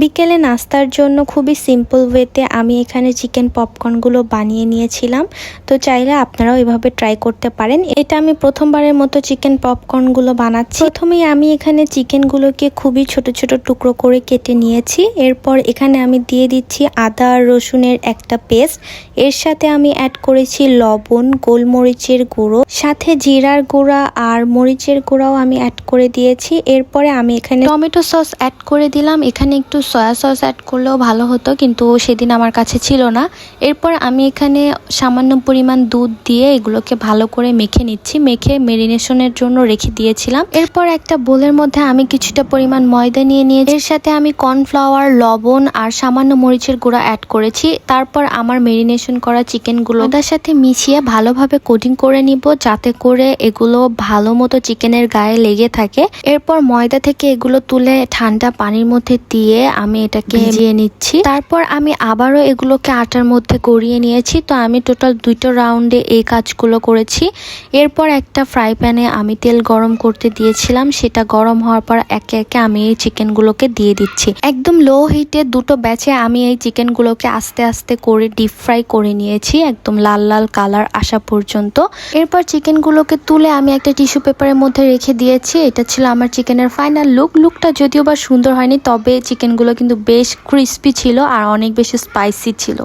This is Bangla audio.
বিকেলে নাস্তার জন্য খুবই সিম্পল ওয়েতে আমি এখানে চিকেন পপকর্নগুলো বানিয়ে নিয়েছিলাম। তো চাইলে আপনারাও এভাবে ট্রাই করতে পারেন। এটা আমি প্রথমবারের মতো চিকেন পপকর্নগুলো বানাচ্ছি। প্রথমেই আমি এখানে চিকেনগুলোকে খুবই ছোট ছোট টুকরো করে কেটে নিয়েছি। এরপর এখানে আমি দিয়ে দিচ্ছি আদা আর রসুনের একটা পেস্ট। এর সাথে আমি অ্যাড করেছি লবণ, গোলমরিচের গুঁড়ো, সাথে জিরার গুঁড়া আর মরিচের গুঁড়াও আমি অ্যাড করে দিয়েছি। এরপরে আমি এখানে টমেটো সস অ্যাড করে দিলাম। এখানে একটু সয়া সস অ্যাড করলেও ভালো হতো, কিন্তু সেদিন আমার কাছে ছিল না। এরপর আমি এখানে সামান্য পরিমাণ দুধ দিয়ে এগুলোকে ভালো করে মেখে নিচ্ছি। মেখে মেরিনেশনের জন্য রেখে দিয়েছিলাম। এরপর একটা বোলের মধ্যে আমি কিছুটা পরিমাণ ময়দা নিয়ে নিয়েছি। এর সাথে আমি কর্নফ্লাওয়ার, লবণ আর সামান্য মরিচের গুঁড়া অ্যাড করেছি। তারপর আমার মেরিনেশন করা চিকেনগুলো তার সাথে মিশিয়ে ভালোভাবে কোটিং করে নিব, যাতে করে এগুলো ভালো মতো চিকেনের গায়ে লেগে থাকে। এরপর ময়দা থেকে এগুলো তুলে ঠান্ডা পানির মধ্যে দিয়ে আমি এটাকে ভিজিয়ে নিচ্ছি। তারপর আমি আবারও এগুলোকে আটার মধ্যে গড়িয়ে নিয়েছি। তো আমি টোটাল 2টা রাউন্ডে এই কাজগুলো করেছি। এরপর একটা ফ্রাই প্যানে আমি তেল গরম করতে দিয়েছিলাম। সেটা গরম হওয়ার পর একে একে আমি এই চিকেনগুলোকে দিয়ে দিচ্ছি। একদম লো হিটে 2টো ব্যাচে আমি এই চিকেনগুলোকে আস্তে আস্তে করে ডিপ ফ্রাই করে নিয়েছি, একদম লাল লাল কালার আসা পর্যন্ত। এরপর চিকেনগুলোকে তুলে আমি একটা টিস্যু পেপারের মধ্যে রেখে দিয়েছি। এটা ছিল আমার চিকেনের ফাইনাল লুকটা যদিও বা সুন্দর হয়নি, তবে চিকেনগুলো কিন্তু বেশ ক্রিস্পি ছিল আর অনেক বেশি স্পাইসি ছিল।